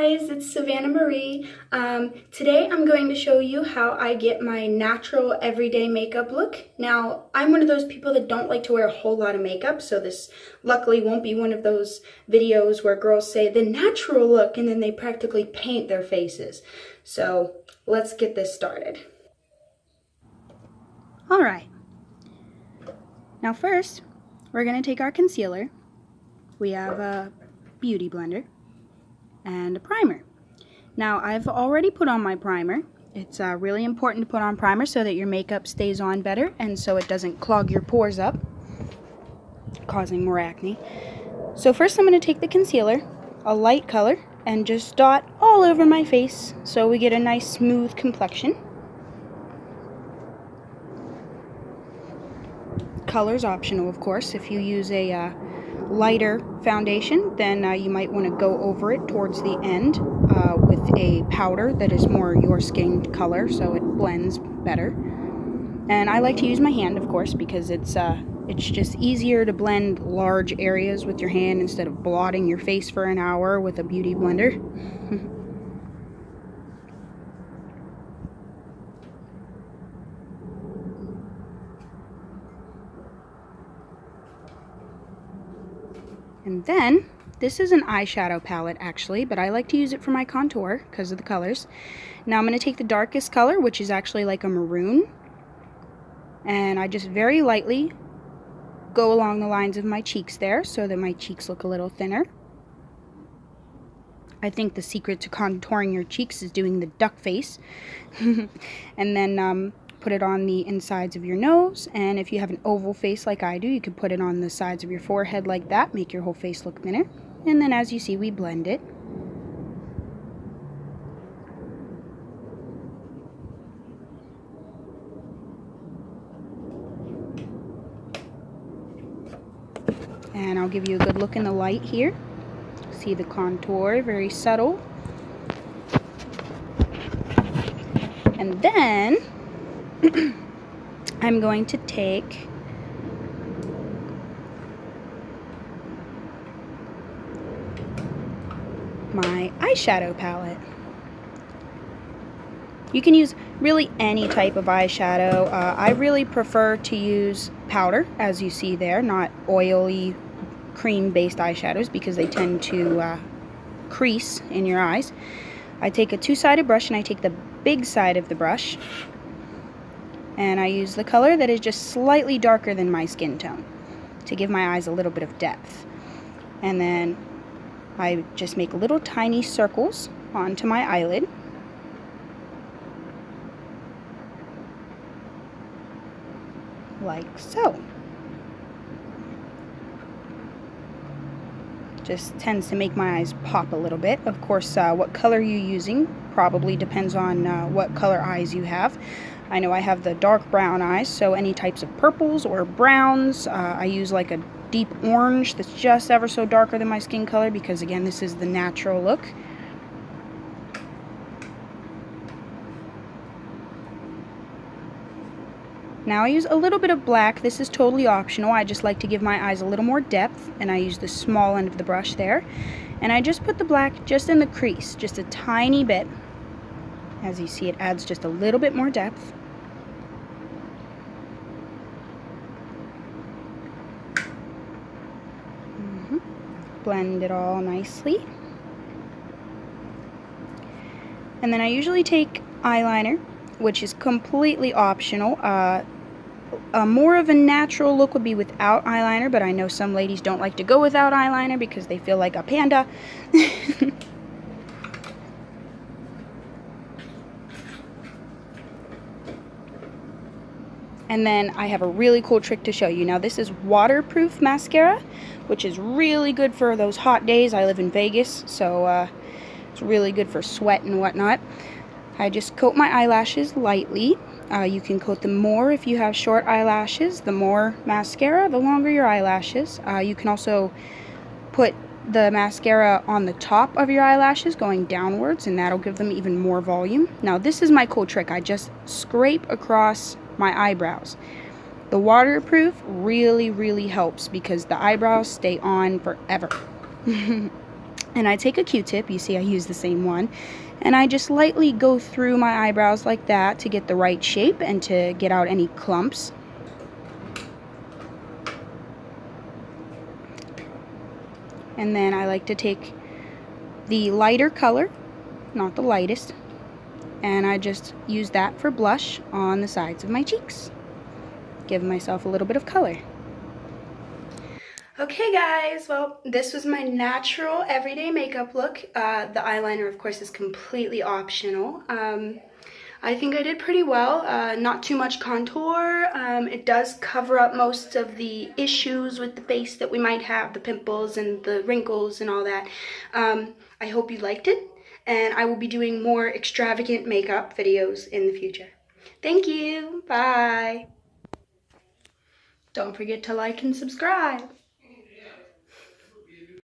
guys, it's Savannah Marie. Today I'm going to show you how I get my natural everyday makeup look. Now, I'm one of those people that don't like to wear a whole lot of makeup, so this luckily won't be one of those videos where girls say the natural look and then they practically paint their faces. So let's get this started. Alright, now first we're going to take our concealer. We have a beauty blender and a primer. Now I've already put on my primer. It's really important to put on primer so that your makeup stays on better and so it doesn't clog your pores up, causing more acne. So first I'm going to take the concealer, a light color, and just dot all over my face so we get a nice smooth complexion. Color's optional, of course. If you use a lighter foundation, then you might want to go over it towards the end with a powder that is more your skin color so it blends better. And I like to use my hand, of course, because it's just easier to blend large areas with your hand instead of blotting your face for an hour with a beauty blender. And then, this is an eyeshadow palette actually, but I like to use it for my contour because of the colors. Now I'm going to take the darkest color, which is actually like a maroon, and I just very lightly go along the lines of my cheeks there so that my cheeks look a little thinner. I think the secret to contouring your cheeks is doing the duck face. And then put it on the insides of your nose, and if you have an oval face like I do, you could put it on the sides of your forehead like that, make your whole face look thinner. And then as you see, we blend it. And I'll give you a good look in the light here. See the contour, very subtle. And then I'm going to take my eyeshadow palette. You can use really any type of eyeshadow. I really prefer to use powder, as you see there, not oily cream-based eyeshadows because they tend to crease in your eyes. I take a two-sided brush and I take the big side of the brush, and I use the color that is just slightly darker than my skin tone to give my eyes a little bit of depth. And then I just make little tiny circles onto my eyelid. Like so. Just tends to make my eyes pop a little bit. Of course, what color you're using probably depends on what color eyes you have. I know I have the dark brown eyes, so any types of purples or browns. I use like a deep orange that's just ever so darker than my skin color because, again, this is the natural look. Now I use a little bit of black. This is totally optional. I just like to give my eyes a little more depth, and I use the small end of the brush there. And I just put the black just in the crease, just a tiny bit. As you see, it adds just a little bit more depth. Blend it all nicely. And then I usually take eyeliner, which is completely optional. More of a natural look would be without eyeliner, but I know some ladies don't like to go without eyeliner because they feel like a panda. And then I have a really cool trick to show you. Now this is waterproof mascara, which is really good for those hot days. I live in Vegas, so it's really good for sweat and whatnot. I just coat my eyelashes lightly. You can coat them more if you have short eyelashes. The more mascara, the longer your eyelashes. You can also put the mascara on the top of your eyelashes going downwards, and that'll give them even more volume. Now this is my cool trick. I just scrape across my eyebrows. The waterproof really helps because the eyebrows stay on forever. And I take a Q-tip, you see I use the same one, and I just lightly go through my eyebrows like that to get the right shape and to get out any clumps. And then I like to take the lighter color, not the lightest, and I just use that for blush on the sides of my cheeks. Give myself a little bit of color. Okay guys, well, this was my natural everyday makeup look. The eyeliner, of course, is completely optional. I think I did pretty well. Not too much contour. It does cover up most of the issues with the face that we might have, the pimples and the wrinkles and all that. I hope you liked it, and I will be doing more extravagant makeup videos in the future. Thank you. Bye. Don't forget to like and subscribe.